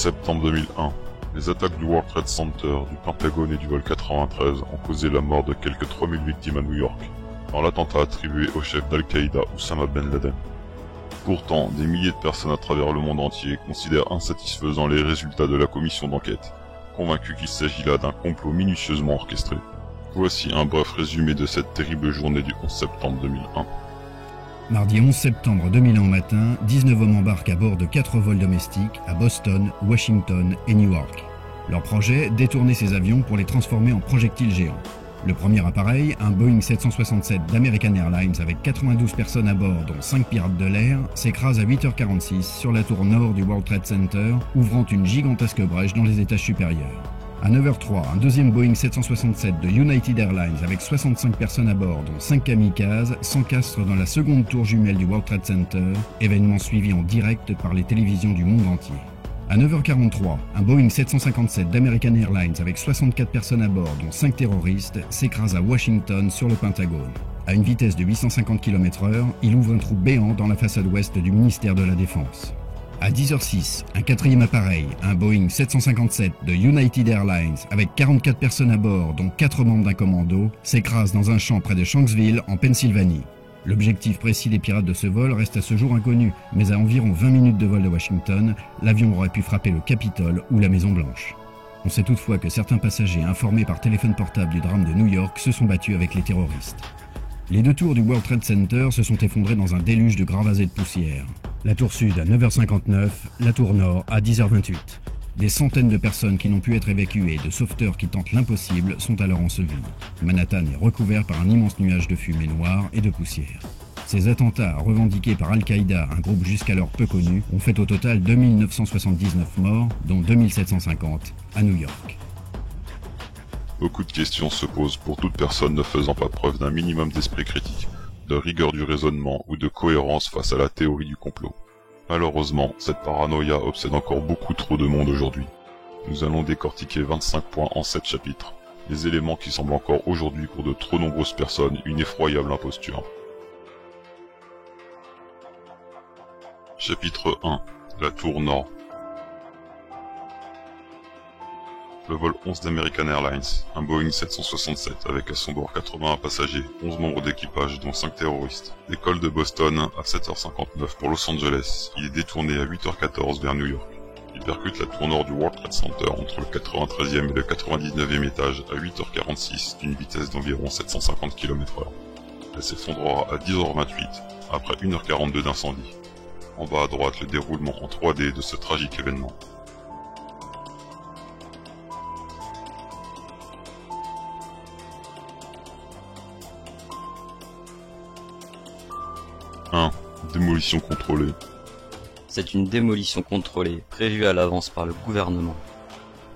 septembre 2001, les attaques du World Trade Center, du Pentagone et du vol 93 ont causé la mort de quelques 3000 victimes à New York, dans l'attentat attribué au chef d'Al-Qaïda Oussama Ben Laden. Pourtant, des milliers de personnes à travers le monde entier considèrent insatisfaisants les résultats de la commission d'enquête, convaincus qu'il s'agit là d'un complot minutieusement orchestré. Voici un bref résumé de cette terrible journée du 11 septembre 2001. Mardi 11 septembre 2001 au matin, 19 hommes embarquent à bord de 4 vols domestiques à Boston, Washington et Newark. Leur projet, détourner ces avions pour les transformer en projectiles géants. Le premier appareil, un Boeing 767 d'American Airlines avec 92 personnes à bord dont 5 pirates de l'air, s'écrase à 8h46 sur la tour nord du World Trade Center, ouvrant une gigantesque brèche dans les étages supérieurs. À 9h03, un deuxième Boeing 767 de United Airlines avec 65 personnes à bord dont 5 kamikazes s'encastre dans la seconde tour jumelle du World Trade Center, événement suivi en direct par les télévisions du monde entier. À 9h43, un Boeing 757 d'American Airlines avec 64 personnes à bord, dont 5 terroristes, s'écrase à Washington sur le Pentagone. À une vitesse de 850 km/h, il ouvre un trou béant dans la façade ouest du ministère de la Défense. À 10h06, un quatrième appareil, un Boeing 757 de United Airlines avec 44 personnes à bord, dont 4 membres d'un commando, s'écrase dans un champ près de Shanksville, en Pennsylvanie. L'objectif précis des pirates de ce vol reste à ce jour inconnu, mais à environ 20 minutes de vol de Washington, l'avion aurait pu frapper le Capitole ou la Maison-Blanche. On sait toutefois que certains passagers informés par téléphone portable du drame de New York se sont battus avec les terroristes. Les 2 tours du World Trade Center se sont effondrées dans un déluge de gravats et de poussière. La tour sud à 9h59, la tour nord à 10h28. Des centaines de personnes qui n'ont pu être évacuées et de sauveteurs qui tentent l'impossible sont alors ensevelis. Manhattan est recouvert par un immense nuage de fumée noire et de poussière. Ces attentats, revendiqués par Al-Qaïda, un groupe jusqu'alors peu connu, ont fait au total 2979 morts, dont 2750 à New York. Beaucoup de questions se posent pour toute personne ne faisant pas preuve d'un minimum d'esprit critique, de rigueur du raisonnement ou de cohérence face à la théorie du complot. Malheureusement, cette paranoïa obsède encore beaucoup trop de monde aujourd'hui. Nous allons décortiquer 25 points en 7 chapitres, les éléments qui semblent encore aujourd'hui pour de trop nombreuses personnes une effroyable imposture. Chapitre 1. La tour nord. Le vol 11 d'American Airlines, un Boeing 767 avec à son bord 81 passagers, 11 membres d'équipage dont 5 terroristes, décolle de Boston à 7h59 pour Los Angeles. Il est détourné à 8h14 vers New York. Il percute la tour nord du World Trade Center entre le 93e et le 99e étage à 8h46 d'une vitesse d'environ 750 km/h. Elle s'effondrera à 10h28 après 1h42 d'incendie. En bas à droite, le déroulement en 3D de ce tragique événement. Démolition contrôlée. C'est une démolition contrôlée, prévue à l'avance par le gouvernement.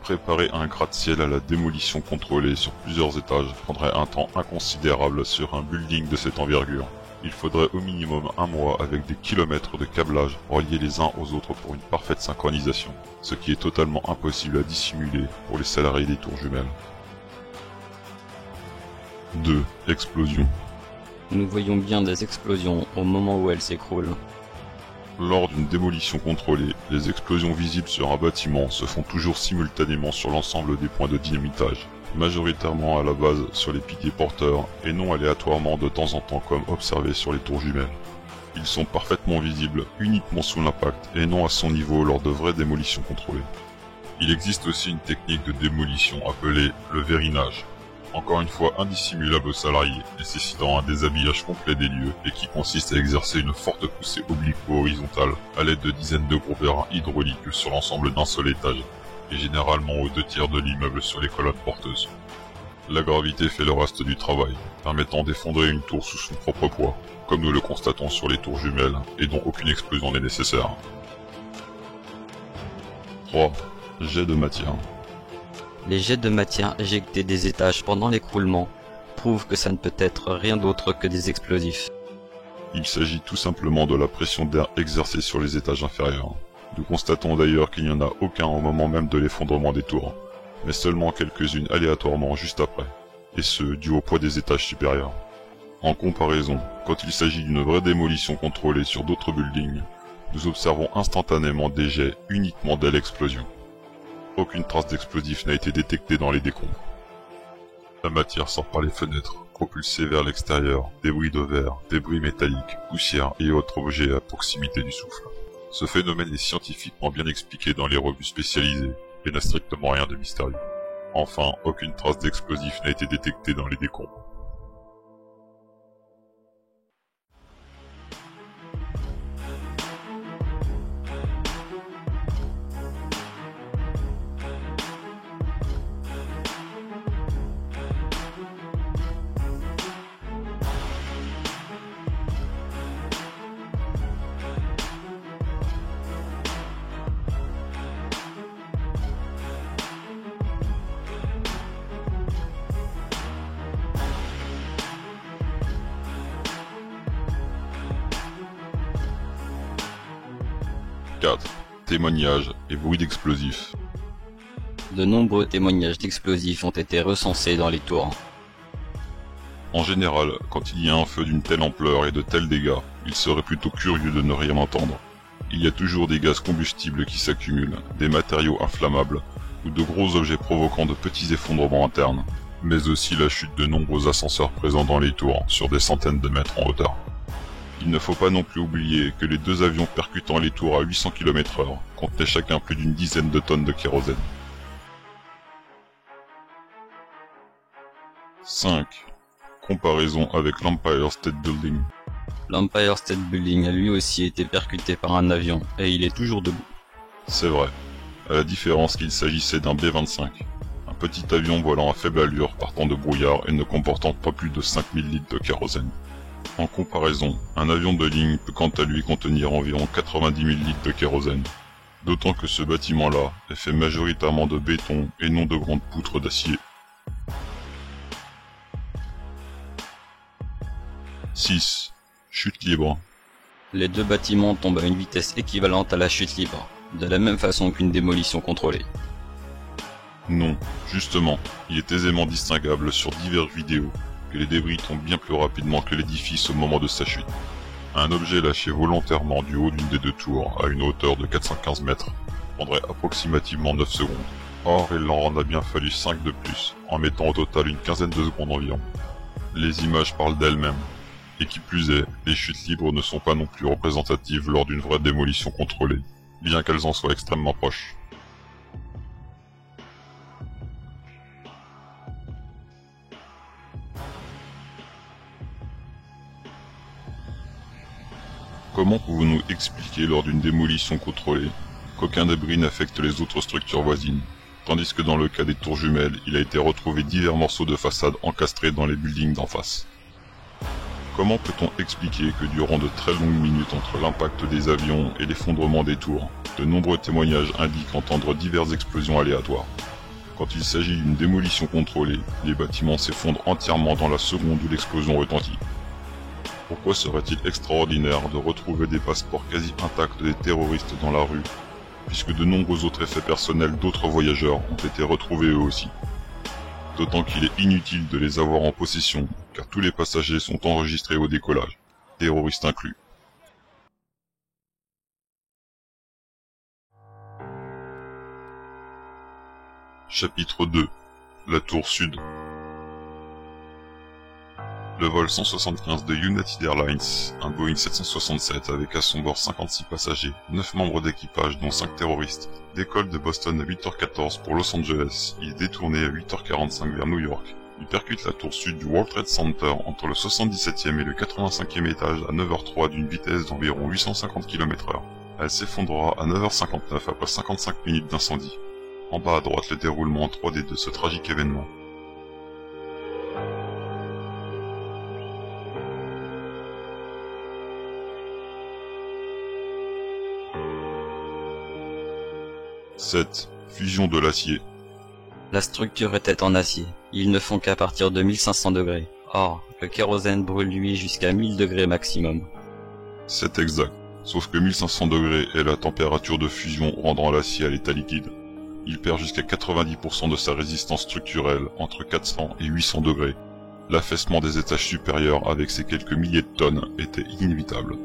Préparer un gratte-ciel à la démolition contrôlée sur plusieurs étages prendrait un temps inconsidérable sur un building de cette envergure. Il faudrait au minimum un mois avec des kilomètres de câblage reliés les uns aux autres pour une parfaite synchronisation, ce qui est totalement impossible à dissimuler pour les salariés des tours jumelles. 2. Explosion. Nous voyons bien des explosions au moment où elles s'écroulent. Lors d'une démolition contrôlée, les explosions visibles sur un bâtiment se font toujours simultanément sur l'ensemble des points de dynamitage, majoritairement à la base sur les piliers porteurs et non aléatoirement de temps en temps comme observé sur les tours jumelles. Ils sont parfaitement visibles uniquement sous l'impact et non à son niveau lors de vraies démolitions contrôlées. Il existe aussi une technique de démolition appelée le vérinage. Encore une fois indissimulable aux salariés, nécessitant un déshabillage complet des lieux et qui consiste à exercer une forte poussée obliquo-horizontale à l'aide de dizaines de gros vérins hydrauliques sur l'ensemble d'un seul étage, et généralement aux 2/3 de l'immeuble sur les colonnes porteuses. La gravité fait le reste du travail, permettant d'effondrer une tour sous son propre poids, comme nous le constatons sur les tours jumelles, et dont aucune explosion n'est nécessaire. 3. Jet de matière. Les jets de matière éjectés des étages pendant l'écroulement prouvent que ça ne peut être rien d'autre que des explosifs. Il s'agit tout simplement de la pression d'air exercée sur les étages inférieurs. Nous constatons d'ailleurs qu'il n'y en a aucun au moment même de l'effondrement des tours, mais seulement quelques-unes aléatoirement juste après, et ce, dû au poids des étages supérieurs. En comparaison, quand il s'agit d'une vraie démolition contrôlée sur d'autres buildings, nous observons instantanément des jets uniquement dès l'explosion. aucune trace d'explosif n'a été détectée dans les décombres. La matière sort par les fenêtres, propulsée vers l'extérieur, débris de verre, débris métalliques, poussière et autres objets à proximité du souffle. Ce phénomène est scientifiquement bien expliqué dans les revues spécialisées et n'a strictement rien de mystérieux. Enfin, aucune trace d'explosif n'a été détectée dans les décombres. « 4. Témoignages et bruits d'explosifs. De nombreux témoignages d'explosifs ont été recensés dans les tours. En général, quand il y a un feu d'une telle ampleur et de tels dégâts, il serait plutôt curieux de ne rien entendre. Il y a toujours des gaz combustibles qui s'accumulent, des matériaux inflammables, ou de gros objets provoquant de petits effondrements internes, mais aussi la chute de nombreux ascenseurs présents dans les tours, sur des centaines de mètres en hauteur. Il ne faut pas non plus oublier que les deux avions percutant les tours à 800 km/h contenaient chacun plus d'une dizaine de tonnes de kérosène. 5. Comparaison avec l'Empire State Building. L'Empire State Building a lui aussi été percuté par un avion, et il est toujours debout. C'est vrai, à la différence qu'il s'agissait d'un B-25, un petit avion volant à faible allure partant de brouillard et ne comportant pas plus de 5000 litres de kérosène. En comparaison, un avion de ligne peut quant à lui contenir environ 90 000 litres de kérosène, d'autant que ce bâtiment-là est fait majoritairement de béton et non de grandes poutres d'acier. 6. Chute libre. Les deux bâtiments tombent à une vitesse équivalente à la chute libre, de la même façon qu'une démolition contrôlée. Non, justement, il est aisément distinguable sur diverses vidéos que les débris tombent bien plus rapidement que l'édifice au moment de sa chute. Un objet lâché volontairement du haut d'une des deux tours à une hauteur de 415 mètres prendrait approximativement 9 secondes. Or, il leur en a bien fallu 5 de plus, en mettant au total une quinzaine de secondes environ. Les images parlent d'elles-mêmes. Et qui plus est, les chutes libres ne sont pas non plus représentatives lors d'une vraie démolition contrôlée, bien qu'elles en soient extrêmement proches. Comment pouvons-nous expliquer lors d'une démolition contrôlée qu'aucun débris n'affecte les autres structures voisines, tandis que dans le cas des tours jumelles, il a été retrouvé divers morceaux de façade encastrés dans les buildings d'en face? Comment peut-on expliquer que durant de très longues minutes entre l'impact des avions et l'effondrement des tours, de nombreux témoignages indiquent entendre diverses explosions aléatoires? Quand il s'agit d'une démolition contrôlée, les bâtiments s'effondrent entièrement dans la seconde où l'explosion retentit. Pourquoi serait-il extraordinaire de retrouver des passeports quasi intacts des terroristes dans la rue, puisque de nombreux autres effets personnels d'autres voyageurs ont été retrouvés eux aussi? D'autant qu'il est inutile de les avoir en possession, car tous les passagers sont enregistrés au décollage, terroristes inclus. Chapitre 2. La tour sud. Le vol 175 de United Airlines, un Boeing 767 avec à son bord 56 passagers, 9 membres d'équipage dont 5 terroristes, décolle de Boston à 8h14 pour Los Angeles. Il est détourné à 8h45 vers New York. Il percute la tour sud du World Trade Center entre le 77e et le 85e étage à 9h03 d'une vitesse d'environ 850 km/h. Elle s'effondrera à 9h59 après 55 minutes d'incendie. En bas à droite, le déroulement en 3D de ce tragique événement. « 7. Fusion de l'acier. La structure était en acier. Ils ne font qu'à partir de 1500 degrés. Or, le kérosène brûle lui jusqu'à 1000 degrés maximum. C'est exact, sauf que 1500 degrés est la température de fusion rendant l'acier à l'état liquide. Il perd jusqu'à 90% de sa résistance structurelle entre 400 et 800 degrés. L'affaissement des étages supérieurs avec ses quelques milliers de tonnes était inévitable.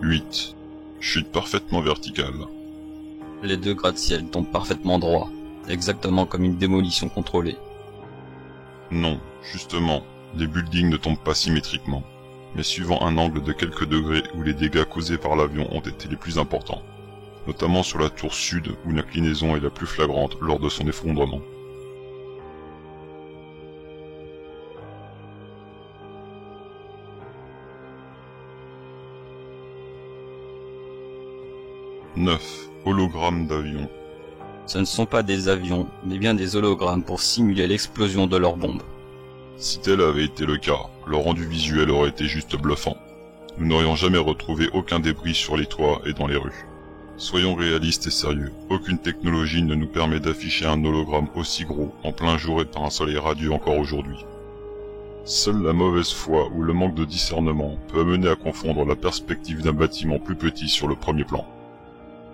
8. Chute parfaitement verticale. Les 2 gratte-ciel tombent parfaitement droit, exactement comme une démolition contrôlée. Non, justement, les buildings ne tombent pas symétriquement, mais suivant un angle de quelques degrés où les dégâts causés par l'avion ont été les plus importants, notamment sur la tour sud où l'inclinaison est la plus flagrante lors de son effondrement. « 9. Hologrammes d'avions. Ce ne sont pas des avions, mais bien des hologrammes pour simuler l'explosion de leurs bombes. Si tel avait été le cas, le rendu visuel aurait été juste bluffant. Nous n'aurions jamais retrouvé aucun débris sur les toits et dans les rues. Soyons réalistes et sérieux, aucune technologie ne nous permet d'afficher un hologramme aussi gros en plein jour et par un soleil radieux encore aujourd'hui. Seule la mauvaise foi ou le manque de discernement peut amener à confondre la perspective d'un bâtiment plus petit sur le premier plan.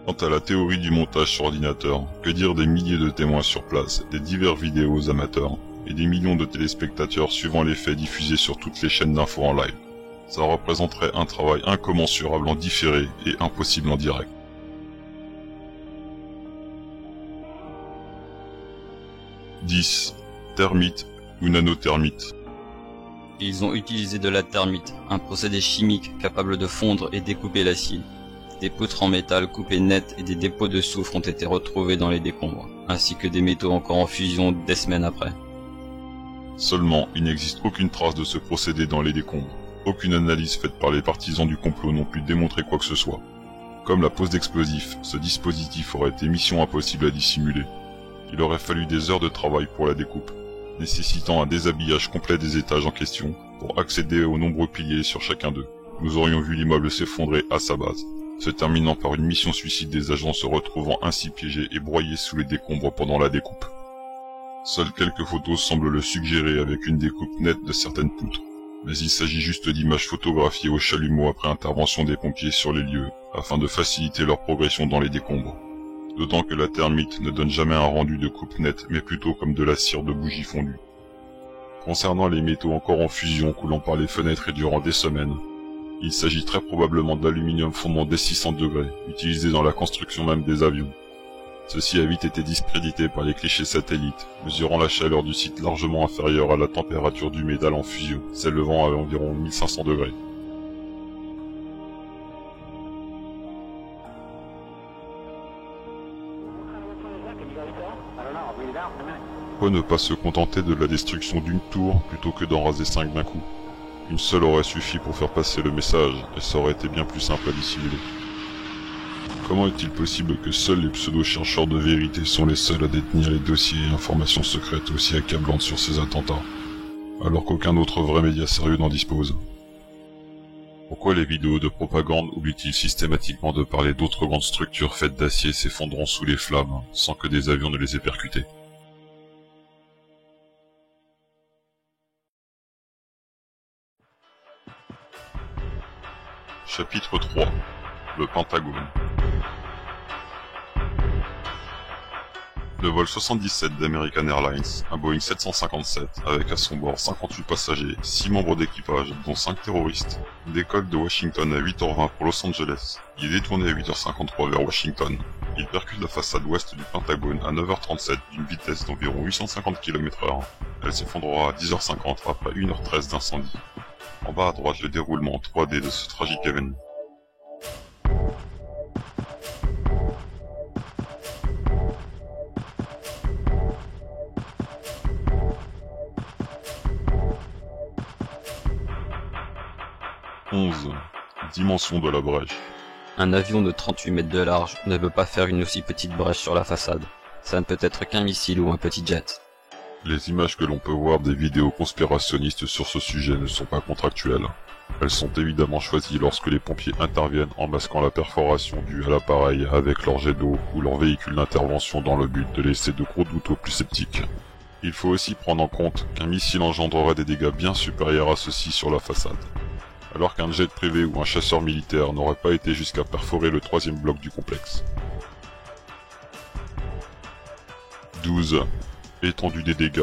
Quant à la théorie du montage sur ordinateur, que dire des milliers de témoins sur place, des divers vidéos amateurs, et des millions de téléspectateurs suivant les faits diffusés sur toutes les chaînes d'infos en live. Ça représenterait un travail incommensurable en différé et impossible en direct. « 10. Thermite ou nanothermite. Ils ont utilisé de la thermite, un procédé chimique capable de fondre et découper l'acier. Des poutres en métal coupées net et des dépôts de soufre ont été retrouvés dans les décombres, ainsi que des métaux encore en fusion des semaines après. Seulement, il n'existe aucune trace de ce procédé dans les décombres. Aucune analyse faite par les partisans du complot n'ont pu démontrer quoi que ce soit. Comme la pose d'explosifs, ce dispositif aurait été mission impossible à dissimuler. Il aurait fallu des heures de travail pour la découpe, nécessitant un déshabillage complet des étages en question pour accéder aux nombreux piliers sur chacun d'eux. Nous aurions vu l'immeuble s'effondrer à sa base, se terminant par une mission suicide des agents se retrouvant ainsi piégés et broyés sous les décombres pendant la découpe. Seules quelques photos semblent le suggérer avec une découpe nette de certaines poutres, mais il s'agit juste d'images photographiées au chalumeau après intervention des pompiers sur les lieux, afin de faciliter leur progression dans les décombres. D'autant que la thermite ne donne jamais un rendu de coupe nette, mais plutôt comme de la cire de bougie fondue. Concernant les métaux encore en fusion coulant par les fenêtres et durant des semaines, il s'agit très probablement d'aluminium fondant dès 600 degrés, utilisé dans la construction même des avions. Ceci a vite été discrédité par les clichés satellites, mesurant la chaleur du site largement inférieure à la température du métal en fusion, s'élevant à environ 1500 degrés. Pourquoi ne pas se contenter de la destruction d'une tour plutôt que d'en raser 5 d'un coup? Une seule aurait suffi pour faire passer le message, et ça aurait été bien plus simple à dissimuler. Comment est-il possible que seuls les pseudo-chercheurs de vérité sont les seuls à détenir les dossiers et informations secrètes aussi accablantes sur ces attentats, alors qu'aucun autre vrai média sérieux n'en dispose? Pourquoi les vidéos de propagande oublient-ils systématiquement de parler d'autres grandes structures faites d'acier s'effondrant sous les flammes, sans que des avions ne les aient percutées? Chapitre 3. Le Pentagone. Le vol 77 d'American Airlines, un Boeing 757, avec à son bord 58 passagers, 6 membres d'équipage, dont 5 terroristes, décolle de Washington à 8h20 pour Los Angeles. Il est détourné à 8h53 vers Washington. Il percute la façade ouest du Pentagone à 9h37 d'une vitesse d'environ 850 km/h. Elle s'effondrera à 10h50 après 1h13 d'incendie. En bas à droite, le déroulement en 3D de ce tragique événement. Dimension de la brèche. Un avion de 38 mètres de large ne peut pas faire une aussi petite brèche sur la façade. Ça ne peut être qu'un missile ou un petit jet. Les images que l'on peut voir des vidéos conspirationnistes sur ce sujet ne sont pas contractuelles. Elles sont évidemment choisies lorsque les pompiers interviennent en masquant la perforation due à l'appareil avec leur jet d'eau ou leur véhicule d'intervention dans le but de laisser de gros doutes aux plus sceptiques. Il faut aussi prendre en compte qu'un missile engendrerait des dégâts bien supérieurs à ceux-ci sur la façade, alors qu'un jet privé ou un chasseur militaire n'aurait pas été jusqu'à perforer le 3e bloc du complexe. 12. Étendue des dégâts.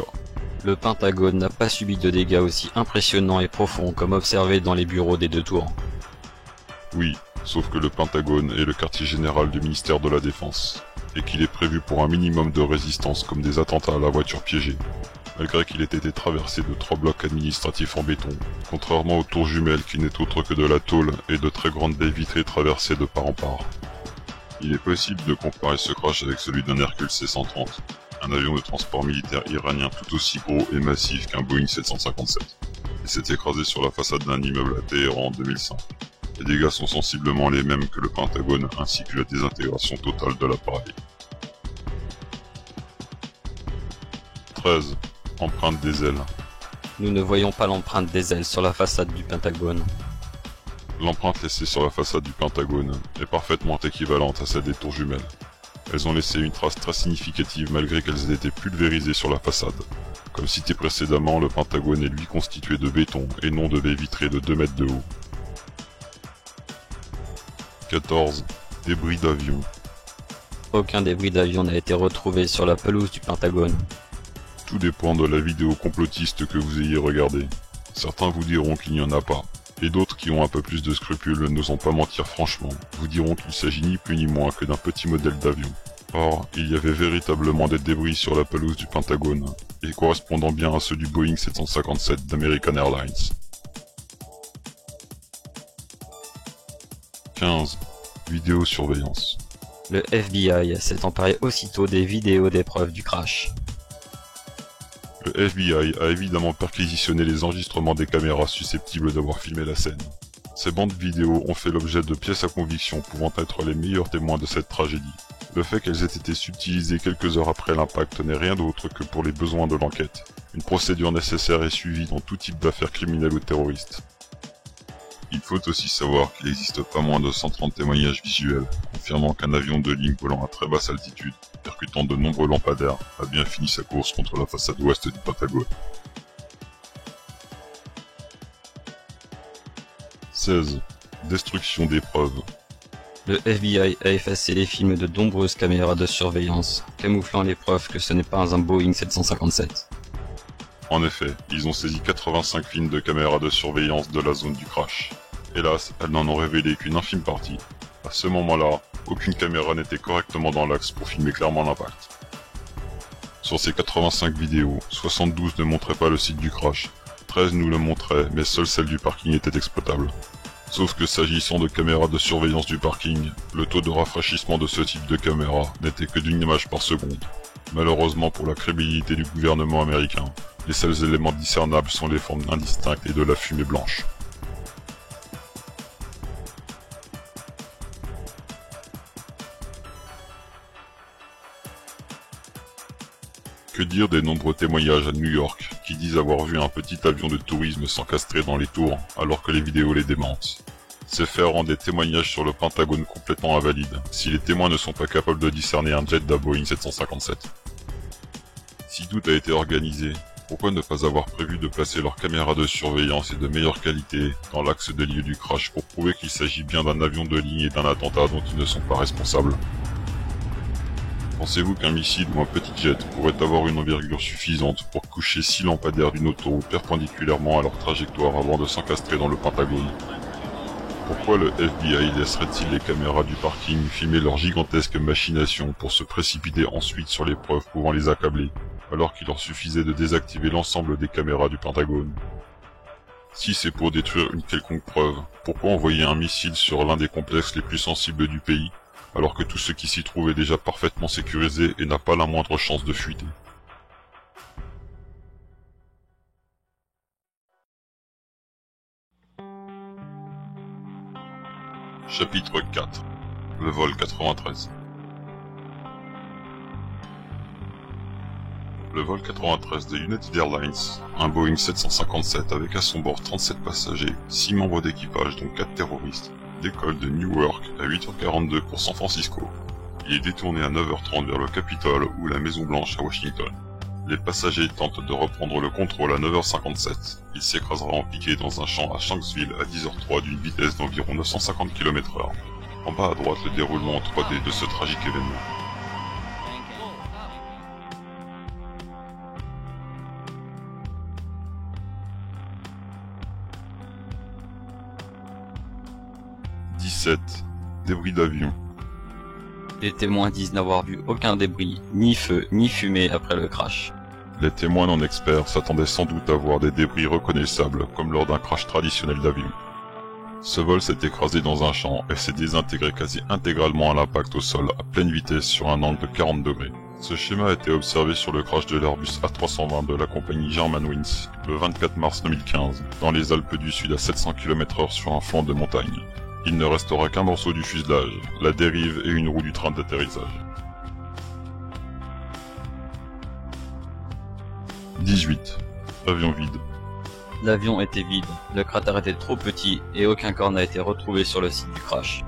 Le Pentagone n'a pas subi de dégâts aussi impressionnants et profonds comme observés dans les bureaux des 2 tours. Oui, Sauf que le Pentagone est le quartier général du ministère de la Défense, et qu'il est prévu pour un minimum de résistance comme des attentats à la voiture piégée, malgré qu'il ait été traversé de 3 blocs administratifs en béton, contrairement aux tours jumelles qui n'est autre que de la tôle et de très grandes baies vitrées traversées de part en part. Il est possible de comparer ce crash avec celui d'un Hercule C-130, un avion de transport militaire iranien tout aussi gros et massif qu'un Boeing 757, et s'est écrasé sur la façade d'un immeuble à Téhéran en 2005. Les dégâts sont sensiblement les mêmes que le Pentagone ainsi que la désintégration totale de l'appareil. 13. Empreinte des ailes. Nous ne voyons pas l'empreinte des ailes sur la façade du Pentagone. L'empreinte laissée sur la façade du Pentagone est parfaitement équivalente à celle des tours jumelles. Elles ont laissé une trace très significative malgré qu'elles aient été pulvérisées sur la façade. Comme cité précédemment, le Pentagone est lui constitué de béton et non de baies vitrées de 2 mètres de haut. 14. Débris d'avion. Aucun débris d'avion n'a été retrouvé sur la pelouse du Pentagone. Tout dépend de la vidéo complotiste que vous ayez regardée. Certains vous diront qu'il n'y en a pas, et d'autres qui ont un peu plus de scrupules n'osant pas mentir franchement, vous diront qu'il s'agit ni plus ni moins que d'un petit modèle d'avion. Or, il y avait véritablement des débris sur la pelouse du Pentagone, et correspondant bien à ceux du Boeing 757 d'American Airlines. 15. Vidéosurveillance. Le FBI s'est emparé aussitôt des vidéos des preuves du crash. Le FBI a évidemment perquisitionné les enregistrements des caméras susceptibles d'avoir filmé la scène. Ces bandes vidéo ont fait l'objet de pièces à conviction pouvant être les meilleurs témoins de cette tragédie. Le fait qu'elles aient été subtilisées quelques heures après l'impact n'est rien d'autre que pour les besoins de l'enquête. Une procédure nécessaire est suivie dans tout type d'affaires criminelles ou terroristes. Il faut aussi savoir qu'il n'existe pas moins de 130 témoignages visuels, confirmant qu'un avion de ligne volant à très basse altitude, percutant de nombreux lampadaires, a bien fini sa course contre la façade ouest du Pentagone. 16. Destruction des preuves. Le FBI a effacé les films de nombreuses caméras de surveillance, camouflant les preuves que ce n'est pas un Boeing 757. En effet, ils ont saisi 85 films de caméras de surveillance de la zone du crash. Hélas, elles n'en ont révélé qu'une infime partie. À ce moment-là, aucune caméra n'était correctement dans l'axe pour filmer clairement l'impact. Sur ces 85 vidéos, 72 ne montraient pas le site du crash, 13 nous le montraient, mais seule celle du parking était exploitable. Sauf que s'agissant de caméras de surveillance du parking, le taux de rafraîchissement de ce type de caméra n'était que d'une image par seconde. Malheureusement pour la crédibilité du gouvernement américain, les seuls éléments discernables sont les formes indistinctes et de la fumée blanche. Que dire des nombreux témoignages à New York qui disent avoir vu un petit avion de tourisme s'encastrer dans les tours alors que les vidéos les démentent. Ces faits rendent des témoignages sur le Pentagone complètement invalides si les témoins ne sont pas capables de discerner un jet d'un Boeing 757. Si tout a été organisé, pourquoi ne pas avoir prévu de placer leurs caméras de surveillance et de meilleure qualité dans l'axe des lieux du crash pour prouver qu'il s'agit bien d'un avion de ligne et d'un attentat dont ils ne sont pas responsables? Pensez-vous qu'un missile ou un petit jet pourrait avoir une envergure suffisante pour coucher 6 lampadaires d'une autoroute perpendiculairement à leur trajectoire avant de s'encastrer dans le Pentagone? Pourquoi le FBI laisserait-il les caméras du parking filmer leur gigantesque machination pour se précipiter ensuite sur les preuves pouvant les accabler, alors qu'il leur suffisait de désactiver l'ensemble des caméras du Pentagone? Si c'est pour détruire une quelconque preuve, pourquoi envoyer un missile sur l'un des complexes les plus sensibles du pays, alors que tout ce qui s'y trouve est déjà parfaitement sécurisé et n'a pas la moindre chance de fuiter? Chapitre 4. Le vol 93. Le vol 93 de United Airlines, un Boeing 757 avec à son bord 37 passagers, 6 membres d'équipage dont 4 terroristes, décolle de Newark à 8h42 pour San Francisco. Il est détourné à 9h30 vers le Capitole ou la Maison Blanche à Washington. Les passagers tentent de reprendre le contrôle à 9h57. Il s'écrasera en piqué dans un champ à Shanksville à 10h03 d'une vitesse d'environ 950 km/h. En bas à droite, le déroulement en 3D de ce tragique événement. 17. Débris d'avion. Les témoins disent n'avoir vu aucun débris, ni feu, ni fumée après le crash. Les témoins non experts s'attendaient sans doute à voir des débris reconnaissables comme lors d'un crash traditionnel d'avion. Ce vol s'est écrasé dans un champ et s'est désintégré quasi intégralement à l'impact au sol à pleine vitesse sur un angle de 40 degrés. Ce schéma a été observé sur le crash de l'Airbus A320 de la compagnie Germanwings le 24 mars 2015 dans les Alpes du Sud à 700 km/h sur un flanc de montagne. Il ne restera qu'un morceau du fuselage, la dérive et une roue du train d'atterrissage. 18. Avion vide. L'avion était vide, le cratère était trop petit et aucun corps n'a été retrouvé sur le site du crash.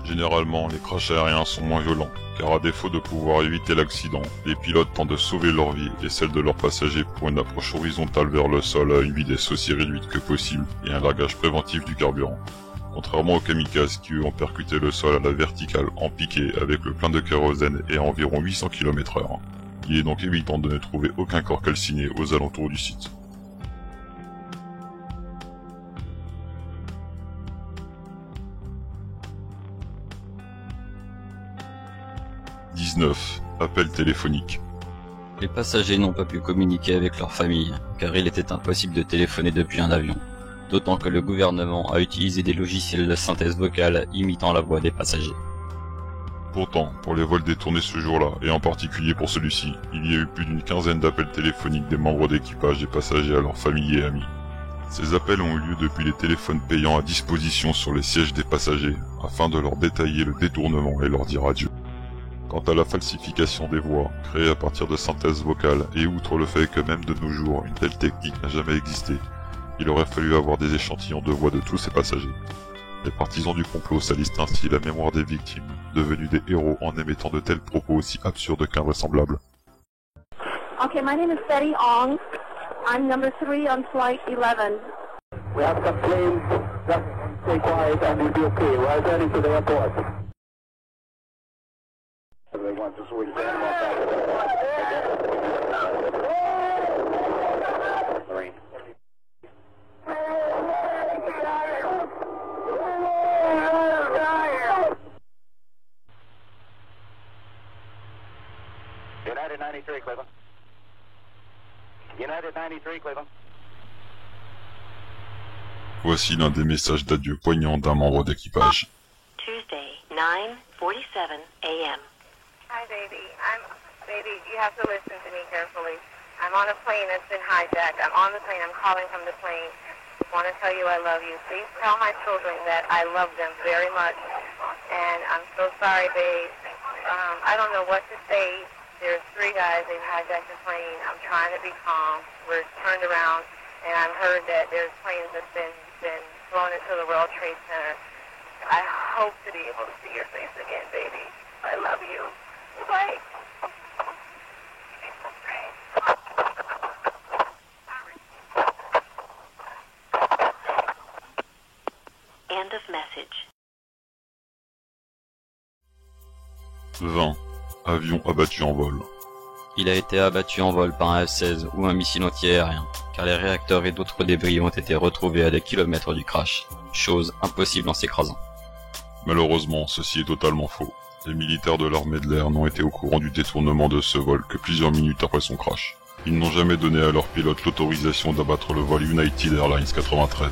Généralement, les crashs aériens sont moins violents, car à défaut de pouvoir éviter l'accident, les pilotes tentent de sauver leur vie et celle de leurs passagers pour une approche horizontale vers le sol à une vitesse aussi réduite que possible et un largage préventif du carburant. Contrairement aux kamikazes qui eux ont percuté le sol à la verticale en piqué avec le plein de kérosène et à environ 800 km/h. Il est donc évident de ne trouver aucun corps calciné aux alentours du site. « 19. Appel téléphonique. Les passagers n'ont pas pu communiquer avec leur famille, car il était impossible de téléphoner depuis un avion. D'autant que le gouvernement a utilisé des logiciels de synthèse vocale imitant la voix des passagers. Pourtant, pour les vols détournés ce jour-là, et en particulier pour celui-ci, il y a eu plus d'une quinzaine d'appels téléphoniques des membres d'équipage et passagers à leurs familles et amis. Ces appels ont eu lieu depuis les téléphones payants à disposition sur les sièges des passagers, afin de leur détailler le détournement et leur dire adieu. Quant à la falsification des voix, créée à partir de synthèse vocale, et outre le fait que même de nos jours, une telle technique n'a jamais existé, il aurait fallu avoir des échantillons de voix de tous ces passagers. Les partisans du complot salissent ainsi la mémoire des victimes, devenues des héros en émettant de tels propos aussi absurdes qu'invraisemblables. Okay, my name is Betty Ong. I'm number 3 on flight 11. We have some planes, just stay quiet and we'll be okay. We're heading to the airport. Everyone just wait for them back. Marine. United 93, Cleveland. United 93, Cleveland. Voici l'un des messages d'adieu poignants d'un membre d'équipage. Tuesday, 9:47 a.m. Hi, baby. Baby, you have to listen to me carefully. I'm on a plane that's been hijacked. I'm on the plane. I'm calling from the plane. I want to tell you I love you. Please tell my children that I love them very much. And I'm so sorry, babe. I don't know what to say. There's 3 guys. They've hijacked the plane. I'm trying to be calm. We're turned around, and I've heard that there's planes that's been flown into the World Trade Center. I hope to be able to see your face again, baby. I love you. Bye. End of message. 20. Avion abattu en vol. Il a été abattu en vol par un F-16 ou un missile anti-aérien, car les réacteurs et d'autres débris ont été retrouvés à des kilomètres du crash, chose impossible en s'écrasant. Malheureusement, ceci est totalement faux. Les militaires de l'armée de l'air n'ont été au courant du détournement de ce vol que plusieurs minutes après son crash. Ils n'ont jamais donné à leurs pilotes l'autorisation d'abattre le vol United Airlines 93.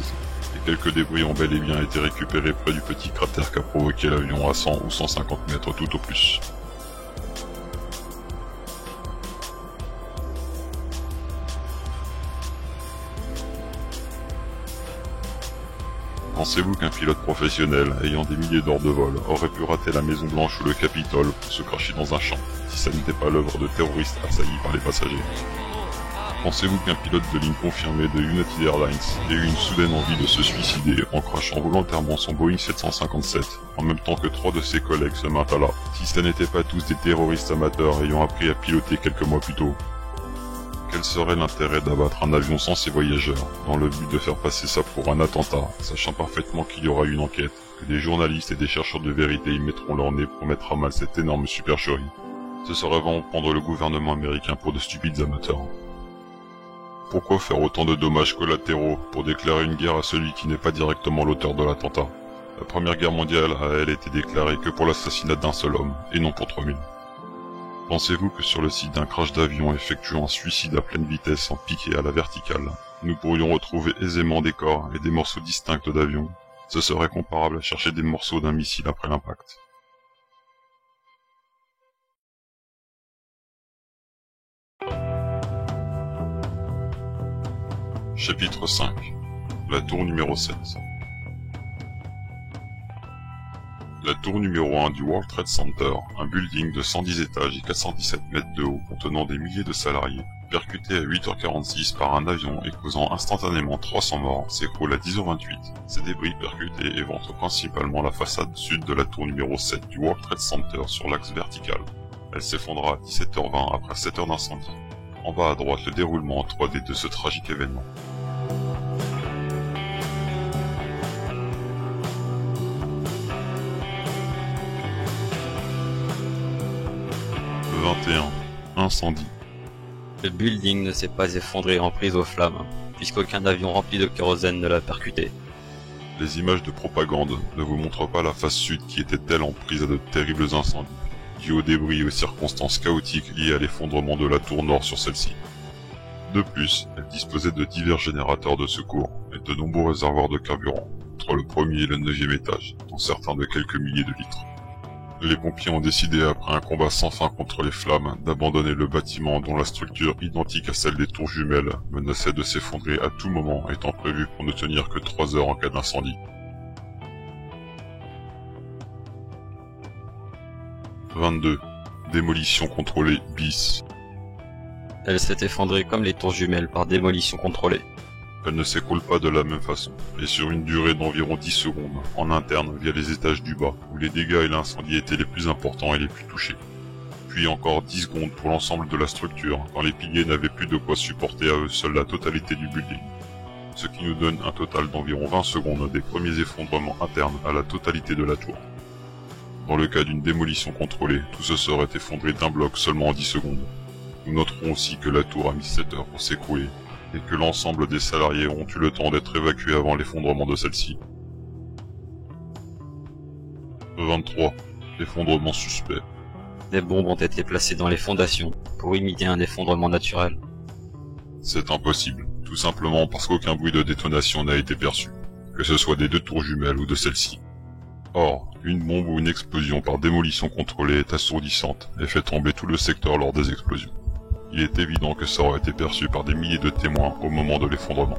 Et quelques débris ont bel et bien été récupérés près du petit cratère qu'a provoqué l'avion à 100 ou 150 mètres tout au plus. Pensez-vous qu'un pilote professionnel, ayant des milliers d'heures de vol, aurait pu rater la Maison Blanche ou le Capitole pour se cracher dans un champ, si ça n'était pas l'œuvre de terroristes assaillis par les passagers? Pensez-vous qu'un pilote de ligne confirmé de United Airlines ait eu une soudaine envie de se suicider en crachant volontairement son Boeing 757, en même temps que 3 de ses collègues ce matin-là, si ce n'étaient pas tous des terroristes amateurs ayant appris à piloter quelques mois plus tôt? Quel serait l'intérêt d'abattre un avion sans ses voyageurs, dans le but de faire passer ça pour un attentat, sachant parfaitement qu'il y aura une enquête, que des journalistes et des chercheurs de vérité y mettront leur nez pour mettre à mal cette énorme supercherie? Ce serait vraiment prendre le gouvernement américain pour de stupides amateurs. Pourquoi faire autant de dommages collatéraux pour déclarer une guerre à celui qui n'est pas directement l'auteur de l'attentat? La Première Guerre mondiale a, elle, été déclarée que pour l'assassinat d'un seul homme, et non pour 3000. Pensez-vous que sur le site d'un crash d'avion effectuant un suicide à pleine vitesse en piqué à la verticale, nous pourrions retrouver aisément des corps et des morceaux distincts d'avion? Ce serait comparable à chercher des morceaux d'un missile après l'impact. Chapitre 5. La tour numéro 7. La tour numéro 1 du World Trade Center, un building de 110 étages et 417 mètres de haut contenant des milliers de salariés, percuté à 8h46 par un avion et causant instantanément 300 morts, s'écroule à 10h28. Ces débris percutés éventrent principalement la façade sud de la tour numéro 7 du World Trade Center sur l'axe vertical. Elle s'effondra à 17h20 après 7 heures d'incendie. En bas à droite, le déroulement en 3D de ce tragique événement. Incendie. Le building ne s'est pas effondré en prise aux flammes, puisqu'aucun avion rempli de kérosène ne l'a percuté. Les images de propagande ne vous montrent pas la face sud qui était elle en prise à de terribles incendies, dus aux débris et aux circonstances chaotiques liées à l'effondrement de la tour nord sur celle-ci. De plus, elle disposait de divers générateurs de secours et de nombreux réservoirs de carburant, entre le premier et le 9e étage, dont certains de quelques milliers de litres. Les pompiers ont décidé, après un combat sans fin contre les flammes, d'abandonner le bâtiment dont la structure, identique à celle des tours jumelles, menaçait de s'effondrer à tout moment, étant prévu pour ne tenir que 3 heures en cas d'incendie. « 22. Démolition contrôlée bis. Elle s'est effondrée comme les tours jumelles par démolition contrôlée. Elle ne s'écoule pas de la même façon, et sur une durée d'environ 10 secondes, en interne via les étages du bas, où les dégâts et l'incendie étaient les plus importants et les plus touchés. Puis encore 10 secondes pour l'ensemble de la structure, quand les piliers n'avaient plus de quoi supporter à eux seuls la totalité du building. Ce qui nous donne un total d'environ 20 secondes des premiers effondrements internes à la totalité de la tour. Dans le cas d'une démolition contrôlée, tout se serait effondré d'un bloc seulement en 10 secondes. Nous noterons aussi que la tour a mis 7 heures pour s'écrouler, et que l'ensemble des salariés ont eu le temps d'être évacués avant l'effondrement de celle-ci. 23. Effondrement suspect. Des bombes ont été placées dans les fondations pour imiter un effondrement naturel. C'est impossible, tout simplement parce qu'aucun bruit de détonation n'a été perçu, que ce soit des deux tours jumelles ou de celle-ci. Or, une bombe ou une explosion par démolition contrôlée est assourdissante et fait trembler tout le secteur lors des explosions. Il est évident que ça aurait été perçu par des milliers de témoins au moment de l'effondrement.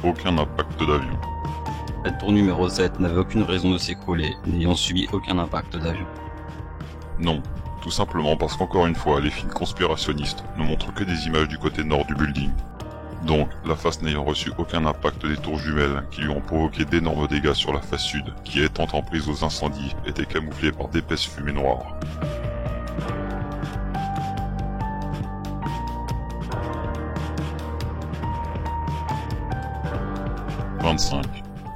Aucun impact d'avion. La tour numéro 7 n'avait aucune raison de s'écrouler, n'ayant subi aucun impact d'avion. Non, tout simplement parce qu'encore une fois, les films conspirationnistes ne montrent que des images du côté nord du building. Donc, la face n'ayant reçu aucun impact des tours jumelles qui lui ont provoqué d'énormes dégâts sur la face sud, qui étant en prise aux incendies, était camouflée par d'épaisses fumées noires. « 25.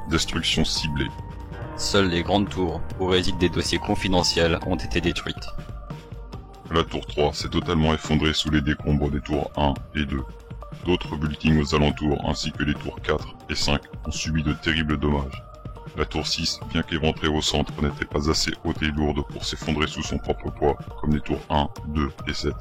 Destruction ciblée. Seules les grandes tours, où résident des dossiers confidentiels, ont été détruites. La tour 3 s'est totalement effondrée sous les décombres des tours 1 et 2. D'autres buildings aux alentours ainsi que les tours 4 et 5 ont subi de terribles dommages. La tour 6, bien qu'éventrée au centre, n'était pas assez haute et lourde pour s'effondrer sous son propre poids, comme les tours 1, 2 et 7.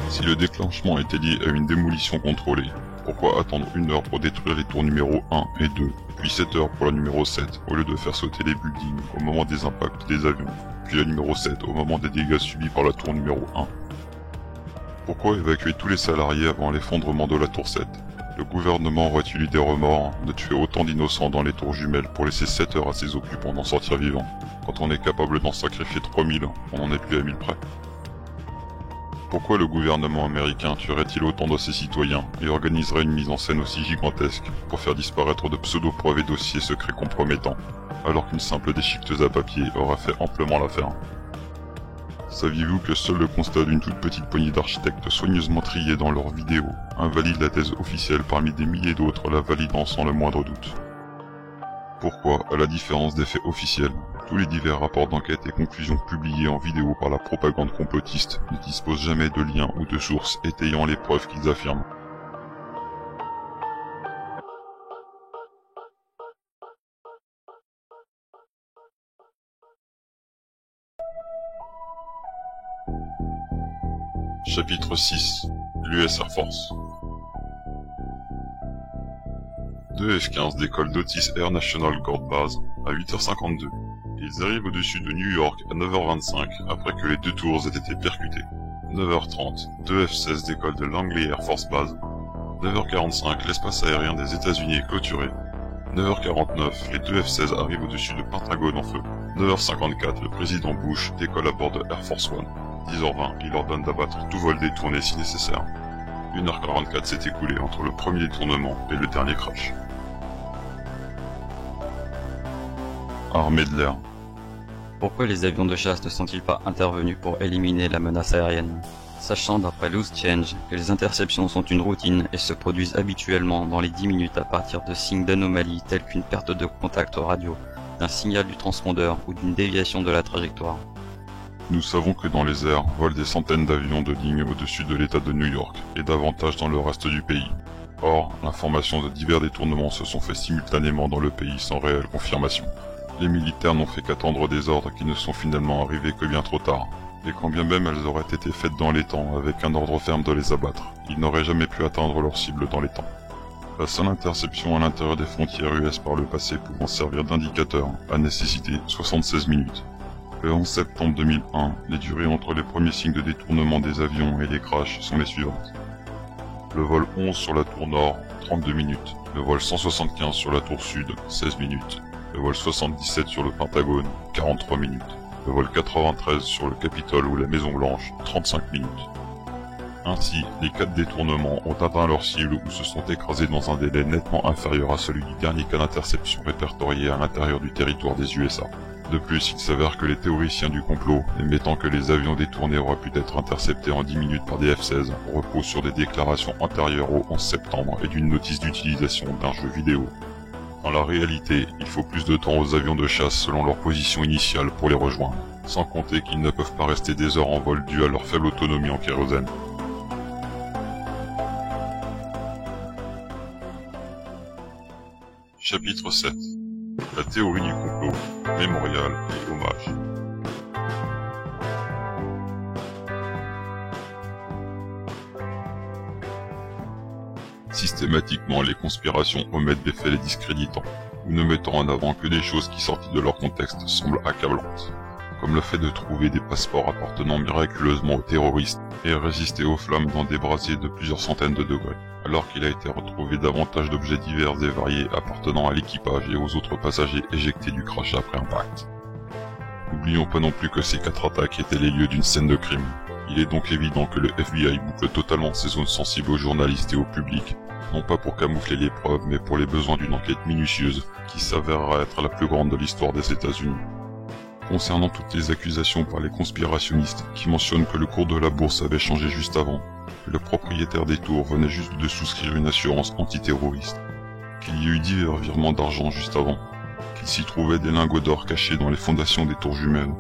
Si le déclenchement était lié à une démolition contrôlée, pourquoi attendre 1 heure pour détruire les tours numéro 1 et 2, puis 7 heures pour la numéro 7, au lieu de faire sauter les buildings au moment des impacts des avions, puis la numéro 7 au moment des dégâts subis par la tour numéro 1? Pourquoi évacuer tous les salariés avant l'effondrement de la tour 7? Le gouvernement aurait-il eu des remords de tuer autant d'innocents dans les tours jumelles pour laisser 7 heures à ses occupants d'en sortir vivants? Quand on est capable d'en sacrifier 3000, on n'en est plus à 1000 près. Pourquoi le gouvernement américain tuerait-il autant de ses citoyens et organiserait une mise en scène aussi gigantesque pour faire disparaître de pseudo-preuves et dossiers secrets compromettants, alors qu'une simple déchiqueteuse à papier aura fait amplement l'affaire? Saviez-vous que seul le constat d'une toute petite poignée d'architectes soigneusement triés dans leurs vidéos invalide la thèse officielle parmi des milliers d'autres la validant sans le moindre doute? Pourquoi, à la différence des faits officiels, tous les divers rapports d'enquête et conclusions publiés en vidéo par la propagande complotiste ne disposent jamais de liens ou de sources étayant les preuves qu'ils affirment? Chapitre 6. L'US Air Force. 2 F-15 décollent d'Otis Air National Guard Base à 8h52. Ils arrivent au-dessus de New York à 9h25 après que les 2 tours aient été percutées. 9h30, 2 F-16 décollent de Langley Air Force Base. 9h45, l'espace aérien des États-Unis est clôturé. 9h49, les 2 F-16 arrivent au-dessus de Pentagone en feu. 9h54, le président Bush décolle à bord de Air Force One. 10h20, il ordonne d'abattre tout vol détourné si nécessaire. 1h44 s'est écoulée entre le premier détournement et le dernier crash. Armée de l'air. Pourquoi les avions de chasse ne sont-ils pas intervenus pour éliminer la menace aérienne? Sachant d'après Loose Change que les interceptions sont une routine et se produisent habituellement dans les 10 minutes à partir de signes d'anomalie tels qu'une perte de contact radio, d'un signal du transpondeur ou d'une déviation de la trajectoire. Nous savons que dans les airs volent des centaines d'avions de ligne au-dessus de l'état de New York et davantage dans le reste du pays. Or, l'information de divers détournements se sont faits simultanément dans le pays sans réelle confirmation. Les militaires n'ont fait qu'attendre des ordres qui ne sont finalement arrivés que bien trop tard. Et quand bien même elles auraient été faites dans les temps avec un ordre ferme de les abattre, ils n'auraient jamais pu atteindre leur cible dans les temps. La seule interception à l'intérieur des frontières US par le passé pouvant servir d'indicateur a nécessité 76 minutes. Le 11 septembre 2001, les durées entre les premiers signes de détournement des avions et les crashs sont les suivantes. Le vol 11 sur la tour nord, 32 minutes. Le vol 175 sur la tour sud, 16 minutes. Le vol 77 sur le Pentagone, 43 minutes. Le vol 93 sur le Capitole ou la Maison Blanche, 35 minutes. Ainsi, les 4 détournements ont atteint leur cible ou se sont écrasés dans un délai nettement inférieur à celui du dernier cas d'interception répertorié à l'intérieur du territoire des USA. De plus, il s'avère que les théoriciens du complot, admettant que les avions détournés auraient pu être interceptés en 10 minutes par des F-16, reposent sur des déclarations antérieures au 11 septembre et d'une notice d'utilisation d'un jeu vidéo. Dans la réalité, il faut plus de temps aux avions de chasse selon leur position initiale pour les rejoindre, sans compter qu'ils ne peuvent pas rester des heures en vol dû à leur faible autonomie en kérosène. Chapitre 7. La théorie du complot, mémorial et hommage. Systématiquement, les conspirations omettent des faits les discréditants, ou ne mettant en avant que des choses qui, sorties de leur contexte, semblent accablantes, comme le fait de trouver des passeports appartenant miraculeusement aux terroristes et résister aux flammes dans des brasiers de plusieurs centaines de degrés, alors qu'il a été retrouvé davantage d'objets divers et variés appartenant à l'équipage et aux autres passagers éjectés du crash après impact. N'oublions pas non plus que ces 4 attaques étaient les lieux d'une scène de crime. Il est donc évident que le FBI boucle totalement ces zones sensibles aux journalistes et au public, non pas pour camoufler les preuves, mais pour les besoins d'une enquête minutieuse qui s'avérera être la plus grande de l'histoire des États-Unis. Concernant toutes les accusations par les conspirationnistes qui mentionnent que le cours de la bourse avait changé juste avant, que le propriétaire des tours venait juste de souscrire une assurance antiterroriste, qu'il y a eu divers virements d'argent juste avant, qu'il s'y trouvait des lingots d'or cachés dans les fondations des tours jumelles,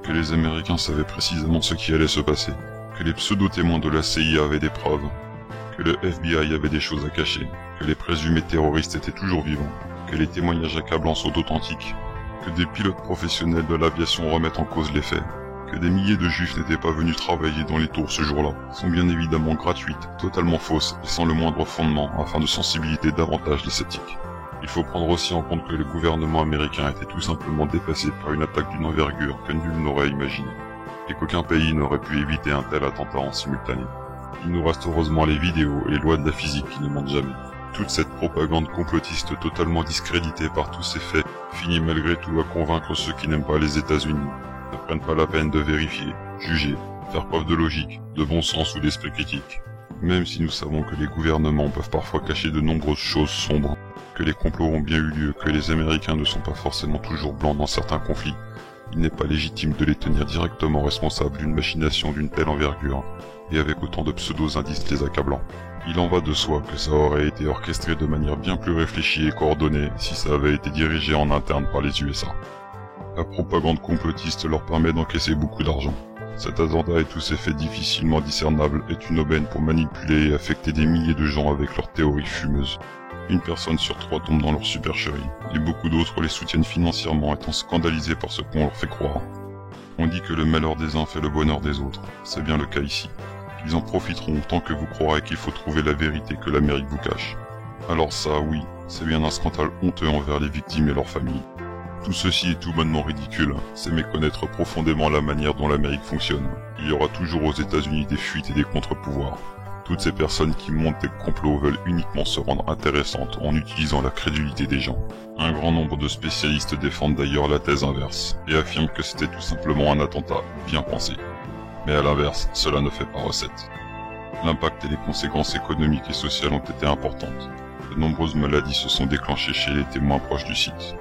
que les Américains savaient précisément ce qui allait se passer, que les pseudo-témoins de la CIA avaient des preuves, que le FBI avait des choses à cacher, que les présumés terroristes étaient toujours vivants, que les témoignages accablants sont authentiques, que des pilotes professionnels de l'aviation remettent en cause les faits, que des milliers de juifs n'étaient pas venus travailler dans les tours ce jour-là, sont bien évidemment gratuites, totalement fausses et sans le moindre fondement afin de sensibiliser davantage les sceptiques. Il faut prendre aussi en compte que le gouvernement américain était tout simplement dépassé par une attaque d'une envergure que nul n'aurait imaginée, et qu'aucun pays n'aurait pu éviter un tel attentat en simultané. Il nous reste heureusement les vidéos et les lois de la physique qui ne mentent jamais. Toute cette propagande complotiste totalement discréditée par tous ces faits finit malgré tout à convaincre ceux qui n'aiment pas les États-Unis, ne prennent pas la peine de vérifier, juger, faire preuve de logique, de bon sens ou d'esprit critique. Même si nous savons que les gouvernements peuvent parfois cacher de nombreuses choses sombres, que les complots ont bien eu lieu, que les Américains ne sont pas forcément toujours blancs dans certains conflits, il n'est pas légitime de les tenir directement responsables d'une machination d'une telle envergure, et avec autant de pseudo-indices les accablant. Il en va de soi que ça aurait été orchestré de manière bien plus réfléchie et coordonnée si ça avait été dirigé en interne par les USA. La propagande complotiste leur permet d'encaisser beaucoup d'argent. Cet attentat et tous ces faits difficilement discernables est une aubaine pour manipuler et affecter des milliers de gens avec leurs théories fumeuses. Une personne sur 3 tombe dans leur supercherie, et beaucoup d'autres les soutiennent financièrement étant scandalisés par ce qu'on leur fait croire. On dit que le malheur des uns fait le bonheur des autres, c'est bien le cas ici. Ils en profiteront autant que vous croirez qu'il faut trouver la vérité que l'Amérique vous cache. Alors ça, oui, c'est bien un scandale honteux envers les victimes et leurs familles. Tout ceci est tout bonnement ridicule, c'est méconnaître profondément la manière dont l'Amérique fonctionne. Il y aura toujours aux États-Unis des fuites et des contre-pouvoirs. Toutes ces personnes qui montent des complots veulent uniquement se rendre intéressantes en utilisant la crédulité des gens. Un grand nombre de spécialistes défendent d'ailleurs la thèse inverse, et affirment que c'était tout simplement un attentat bien pensé. Mais à l'inverse, cela ne fait pas recette. L'impact et les conséquences économiques et sociales ont été importantes. De nombreuses maladies se sont déclenchées chez les témoins proches du site.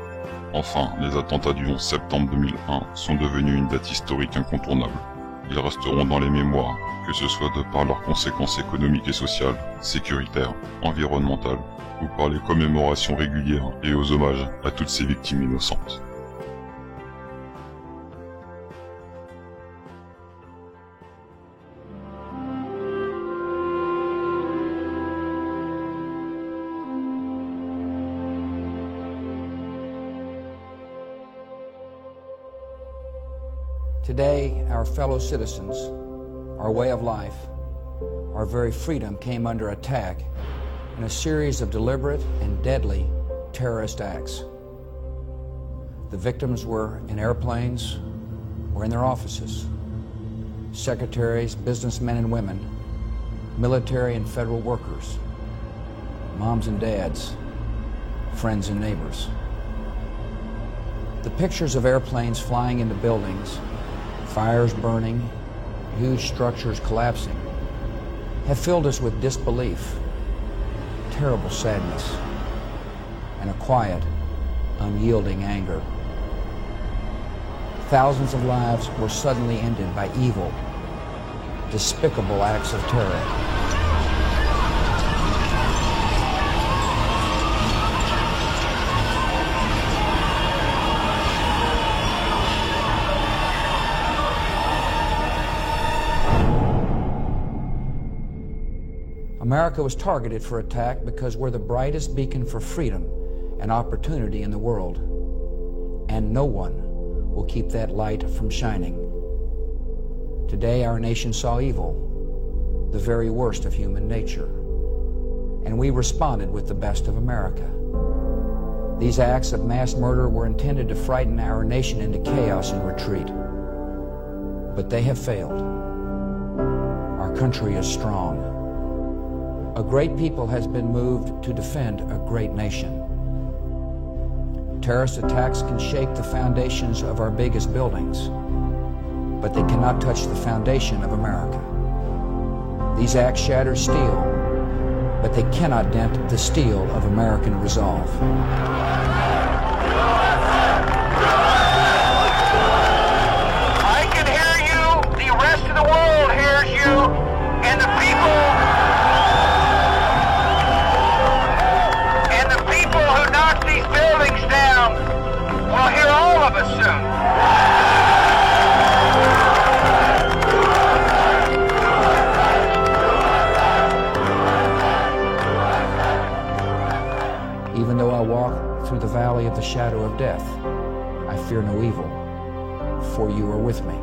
Enfin, les attentats du 11 septembre 2001 sont devenus une date historique incontournable. Ils resteront dans les mémoires, que ce soit de par leurs conséquences économiques et sociales, sécuritaires, environnementales, ou par les commémorations régulières et aux hommages à toutes ces victimes innocentes. Today, our fellow citizens, our way of life, our very freedom came under attack in a series of deliberate and deadly terrorist acts. The victims were in airplanes or in their offices. Secretaries, businessmen and women, military and federal workers, moms and dads, friends and neighbors. The pictures of airplanes flying into buildings, fires burning, huge structures collapsing, have filled us with disbelief, terrible sadness, and a quiet, unyielding anger. thousands of lives were suddenly ended by evil, despicable acts of terror. America was targeted for attack because we're the brightest beacon for freedom and opportunity in the world, and no one will keep that light from shining. Today, our nation saw evil, the very worst of human nature, and we responded with the best of America. These acts of mass murder were intended to frighten our nation into chaos and retreat, but they have failed. Our country is strong. A great people has been moved to defend a great nation. Terrorist attacks can shake the foundations of our biggest buildings, but they cannot touch the foundation of America. These acts shatter steel, but they cannot dent the steel of American resolve. I can hear you, the rest of the world hears you, and the people who knock these buildings down will hear all of us soon. Even though I walk through the valley of the shadow of death, I fear no evil, for you are with me.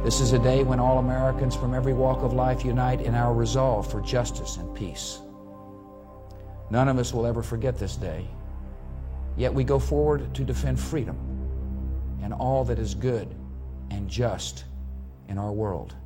This is a day when all Americans from every walk of life unite in our resolve for justice and peace. None of us will ever forget this day, yet we go forward to defend freedom and all that is good and just in our world.